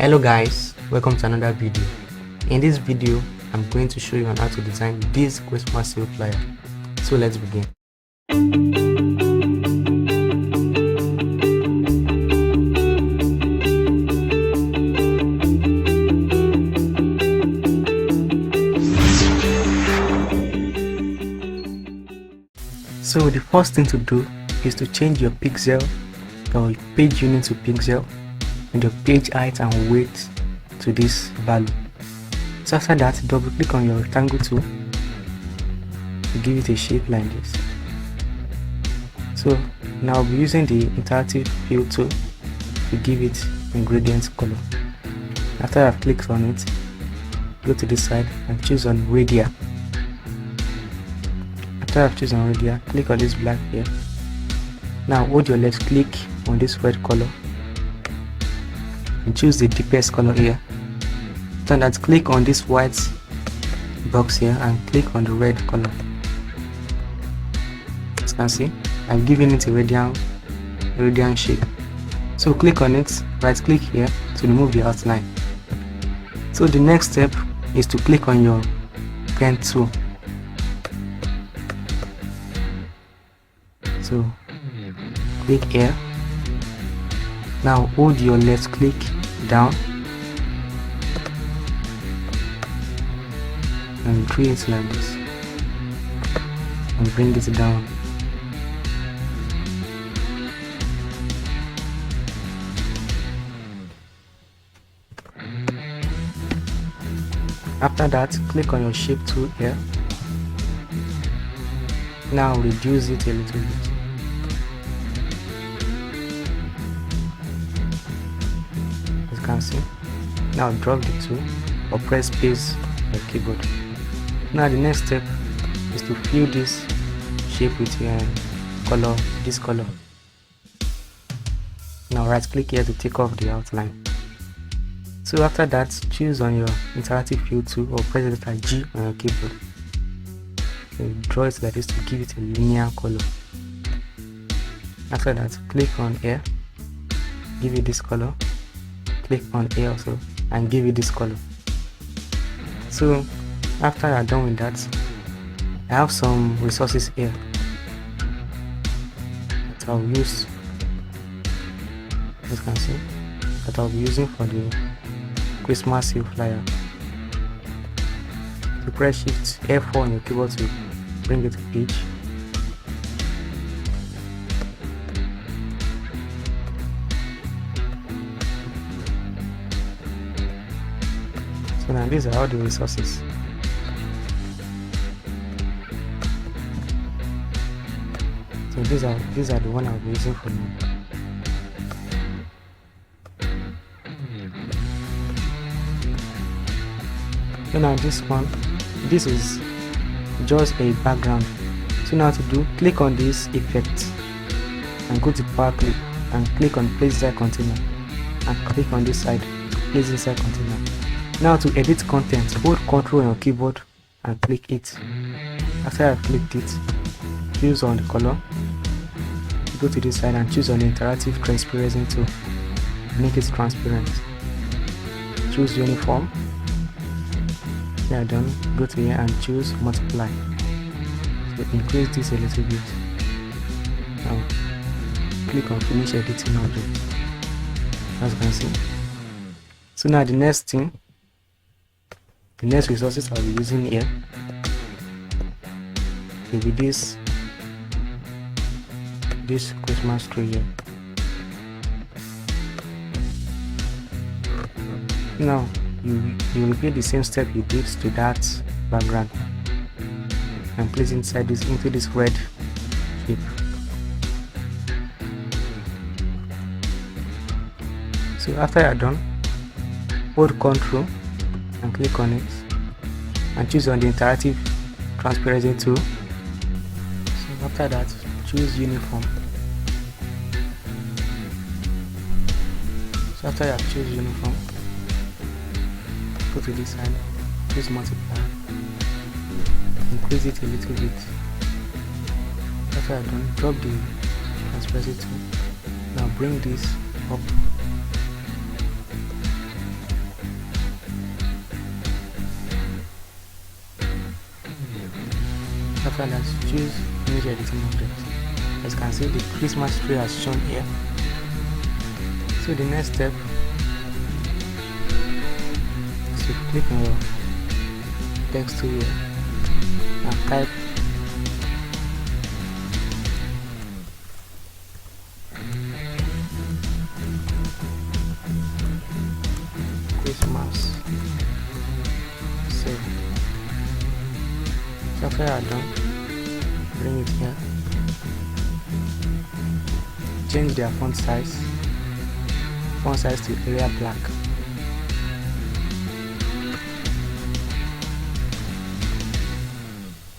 Hello guys, welcome to another video. In this video I'm going to show you on how to design this Christmas sale flyer. So let's begin. So the first thing to do is to change your pixel or page unit to pixel and your page height and weight to this value. So after that, double click on your rectangle tool to give it a shape like this. So now I'll be using the interactive fill tool to give it ingredient color. After I've clicked on it, go to this side and choose on radial. After I've chosen radial, click on this black here. Now hold your left click on this red color and choose the deepest color here. Then that, click on this white box here and click on the red color. As you can see, I'm giving it a radian shape. So click on it, right click here to remove the outline. So the next step is to click on your pen tool. So click here. Now hold your left click down and create it like this and bring it down. After that, click on your shape tool here. Now reduce it a little bit. As you can see, now drop the tool or press space on your keyboard. Now the next step is to fill this shape with your color, this color. Now right click here to take off the outline. So after that, choose on your interactive fill tool or press letter G on your keyboard. So draw it like this to give it a linear color. After that, click on here, give it this color. Click on here also and give it this color. So after you're done with that, I have some resources here that I'll use, as you can see, that I'll be using for the Christmas sale flyer. So press Shift F4 on your keyboard to bring it to page. So now these are all the resources. So these are the one I'll be using for now. So now this is just a background. So now to do, click on this effect and go to power clip and click on place inside container and click on this side place inside container. Now to edit content, hold Ctrl on your keyboard and click it. After I've clicked it, choose on the color, go to this side and choose on the interactive transparency tool, make it transparent. Choose uniform. Yeah, done. Go to here and choose multiply. So increase this a little bit. Now click on finish editing object, as you can see. So now the next resources I'll be using here will be this Christmas tree here. Now you repeat the same step you did to that background and place inside into this red shape. So after you're done, hold Ctrl and click on it and choose on the interactive transparency tool. So after that, choose uniform. So after you have chosen uniform, go to this side, choose multiply, increase it a little bit. After I've done, drop the transparency tool. Now bring this up After that, choose image editing object. As you can see, the Christmas tree has shown here. So the next step is to click on your text tool here and type Christmas. So after you are done, bring it here. Change their font size to Area Black.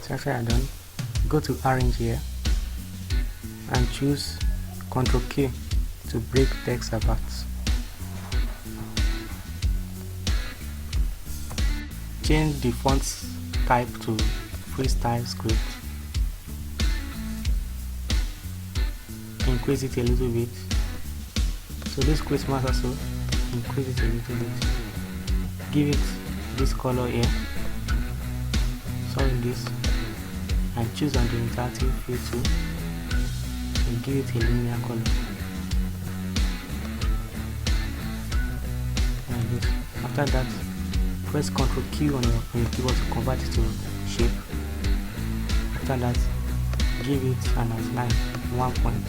So after you are done, go to Arrange here and choose Ctrl K to break text apart. Change the font type to Freestyle Script. Increase it a little bit. So this Christmas also, increase it a little bit. Give it this color here. Sorry, this, and choose on the interactive fill tool and give it a linear color. Like this. After that, press Ctrl Q on your keyboard to convert it to shape. After that, give it an outline 1 point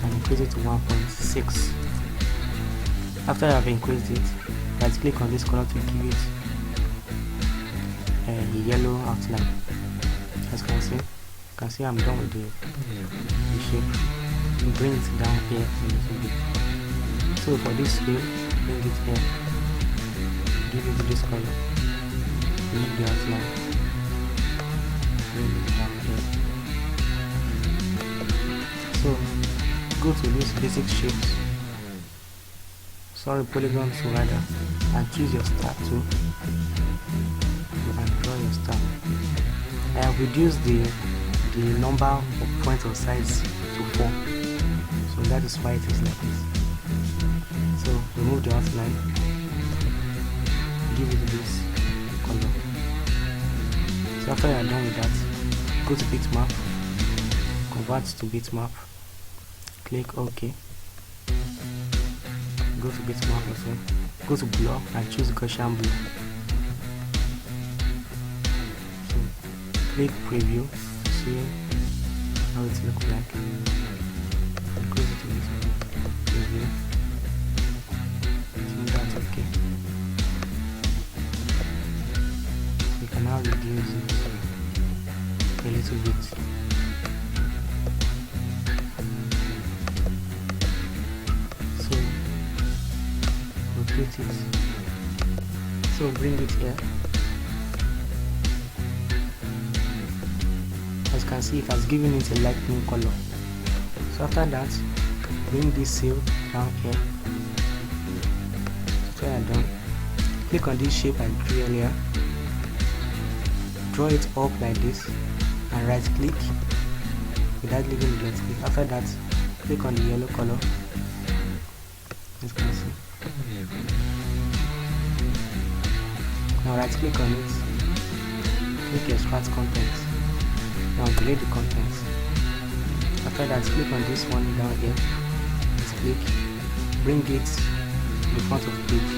and increase it to 1.6. After you have increased it, right click on this color to give it a yellow outline. As you can see I'm done with the shape. You bring it down here a little bit. So for this fill, bring it here, give it this color, remove the outline, bring it down here. So go to these basic shapes, polygon tool rather, and choose your star tool and draw your star. I have reduced the number of points or sides to 4, so that is why it is like this. So remove the outline, give it this color. So after you are done with that, go to bitmap, convert to bitmap, click OK. Go to bitmap also, go to blur and choose Gaussian blur. So click preview to see how it looks like. Increase it a little bit. Preview. So that's okay. You can now reduce it a little bit. So bring it here. As you can see, it has given it a light blue color. So after that, bring this seal down here. So you are done. Click on this shape I drew earlier. Draw it up like this and right click without leaving the left click. After that, click on the yellow color. As you can see. Now right click on it, click extract content. Now delete the contents. After that, click on this one down here, let's click, bring it to the front of the page.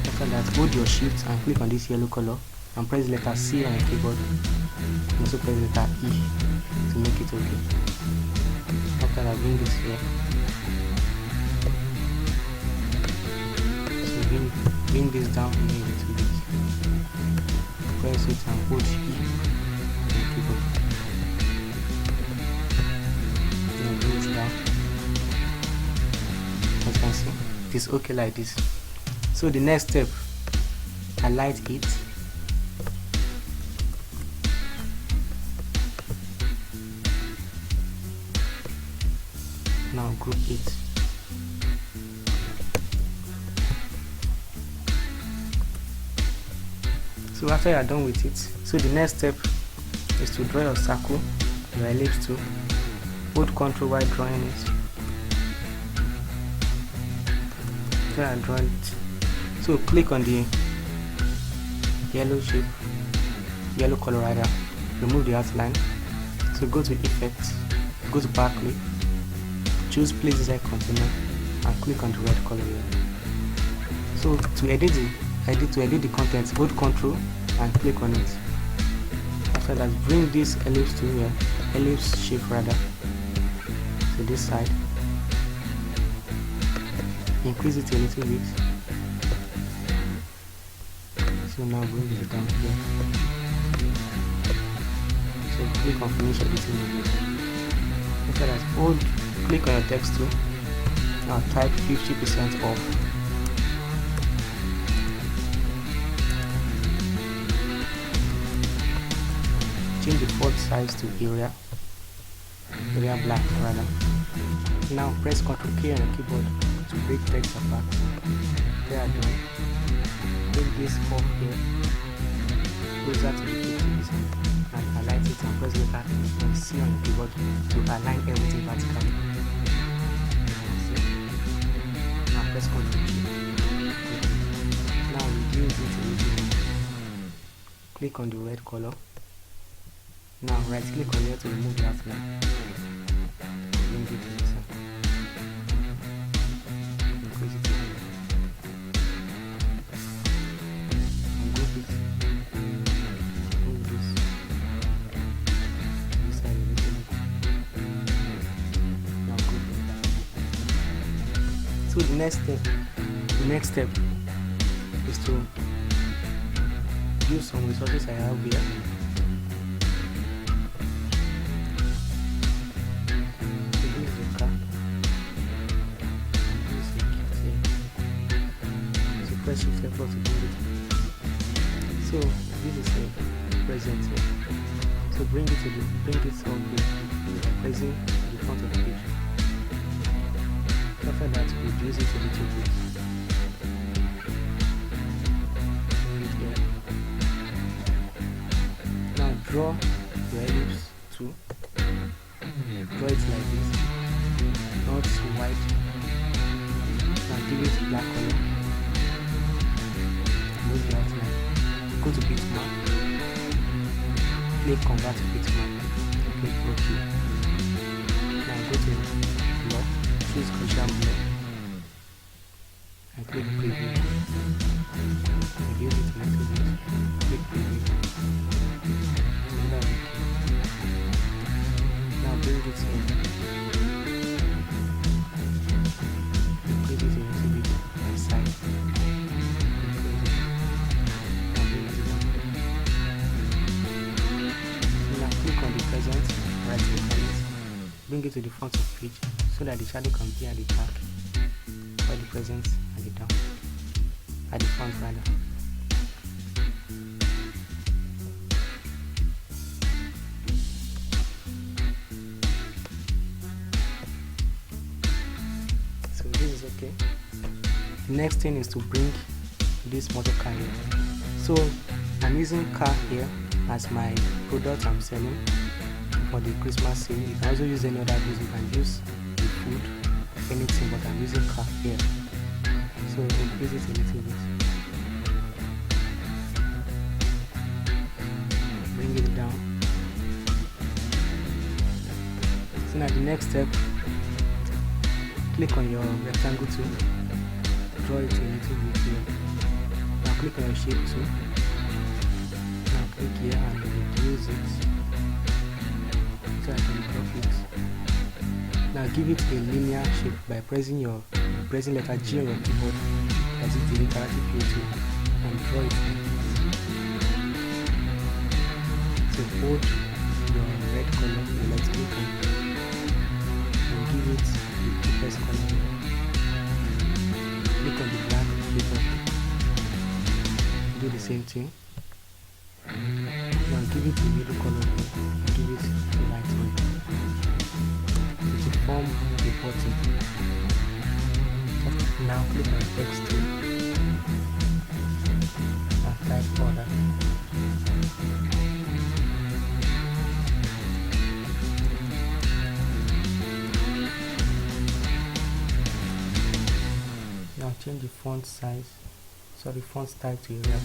After that, hold your shift and click on this yellow color and press letter C on your keyboard, and also press letter E to make it okay. After that, bring this here. So bring this down here a little bit. Press it and hold E on your keyboard. Now bring it down. As you can see, it is okay like this. So the next step, highlight it. Now group it. So after you are done with it, so the next step is to draw your circle, your ellipse tool. Hold Ctrl while drawing it. After I draw it, so click on the yellow shape yellow color rider, remove the outline. So go to Effect, go to Backlight, choose Place Design Container, and click on the red color here. So to edit the content, hold Ctrl and click on it. After that, bring this ellipse to here, ellipse shape rather, to this side. Increase it a little bit. So now bring it down here. So click on Finish Editing Image. After that, click on your text tool. Now type 50% off. Change the font size to area black rather. Now press Ctrl K on your keyboard to break text apart. They are done. Bring this form here closer to the 50% and highlight it and press Enter and C on your keyboard to align everything vertically. Now press Ctrl G. Now reduce it a little bit. Click on the red color. Now right click on here to remove the outline. Bring it to the side. Increase it to here. And group it. Move this side a little bit. Now group it. So the next step is to use some resources I have here. Press Shift F4 to do it. So this is a present here. So bring it up here, pressing the front of the page. After that, reduce it a little bit. Bring it here. Now draw your ellipse too. Draw it like this, not white. Now give it black color. Move the outline. Go to bitmap. Click Convert to bitmap. Click OK. Now go to Blur. Choose Gaussian Blur. And click Preview. Reduce it a little bit. Click Preview. Now bring it in. Increase it a little bit on the side. Right click on it, bring it to the front of the page so that the shadow can be at the back, or the present at the down, at the front rather. So this is okay. The next thing is to bring this motor car here. So I'm using car here as my product I'm selling for the Christmas sale. You can also use any other goods. You can use the food, anything, but I'm using car here. So increase it a little bit. Bring it down. So now the next step, click on your rectangle tool, draw it a little bit here. Now click on your shape tool. Now click here and reduce it. So I can drop it. Now give it a linear shape by pressing letter G on your keyboard, as it's the interactive view tool, and draw it like this. So hold your red color, your light blue color, and give it the deepest color. Click on the black keyboard. Do the same thing. Now give it the middle color here, and give it the light one. To form the button. Now click on text tool and type order. Now change the font size, font type to Arial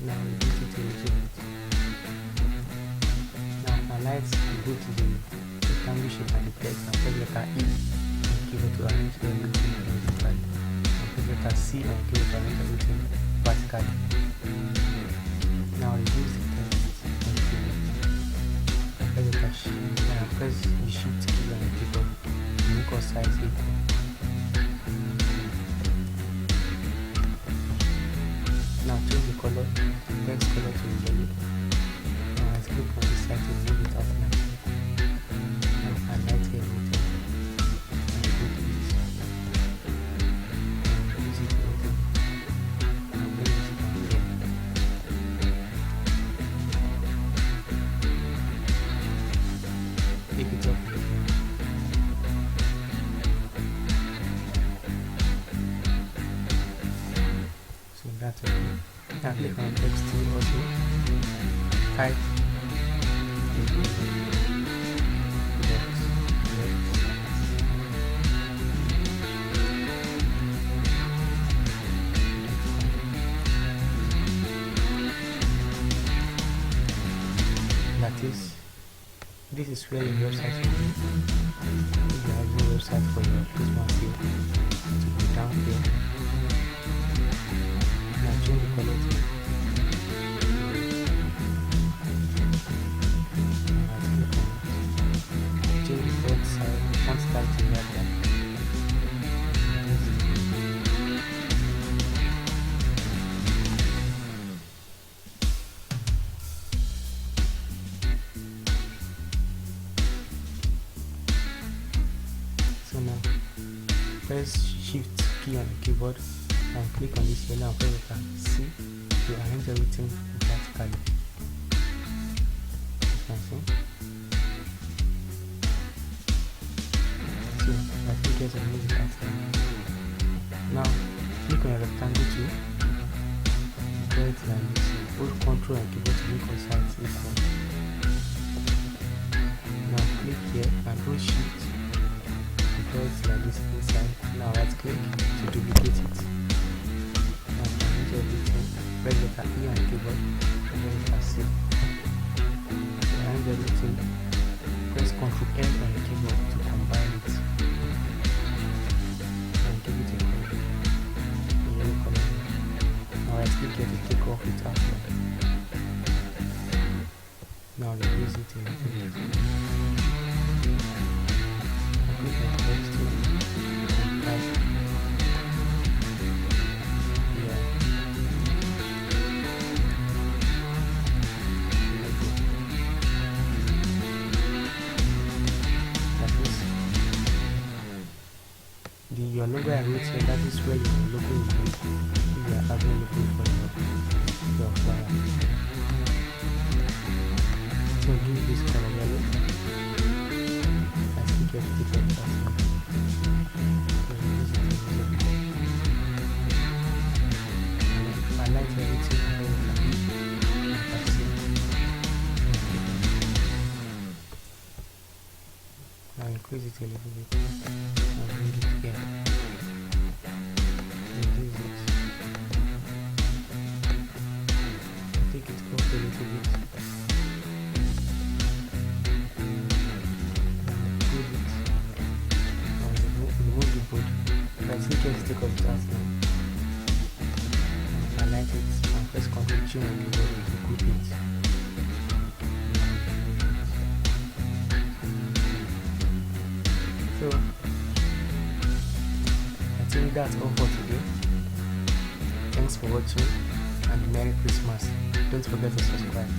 black. Now reduce it a little bit. Now highlight and go to the rectangle shape and the text and press letter E and keyboard to arrange everything horizontally. And press letter C and keyboard to arrange everything vertically. Now reduce the text and keyboard. And press letter Shift and press the Shift key on the keyboard to make all sides equal. Now change the color, text color to yellow. Now I click on this side to remove it outline. Now highlight everything and go to this. And use it a little and bring it down here. Pick it up here. So that's okay. Now click on text tool also. Type that is, this is where your website will be. If you have no website for your Christmas here, it will be down here. Now change the color to change the font style to red one. So now press Shift key on the keyboard and click on this yellow and press letter C to arrange everything vertically. You can see. So I think it's a music outline. Now click on a rectangle tool, draw it like this. Hold Ctrl and keyboard to make all sides equal. Now click here and hold Shift to draw it like this inside. Now right click to duplicate it. Now arrange everything. Press letter E on the keyboard and then letter C. To arrange everything, press Ctrl N on the keyboard to combine it. Give it a color, a yellow color. Now right click here to take off its outline. Now reduce it a little bit. Click on text tool and type here. Your logo I wrote here, that is where your logo will be if you are having logo for your flyer. So give this color yellow. I think you have to take it out. I like everything now increase it a little bit and bring it here. Reduce it. Take it up a little bit. Remove it. Remove the board. I think you have to take off that now. Highlight it and press Ctrl G on the board to group it. So I think that's all for today. Thanks for watching and Merry Christmas. Don't forget to subscribe.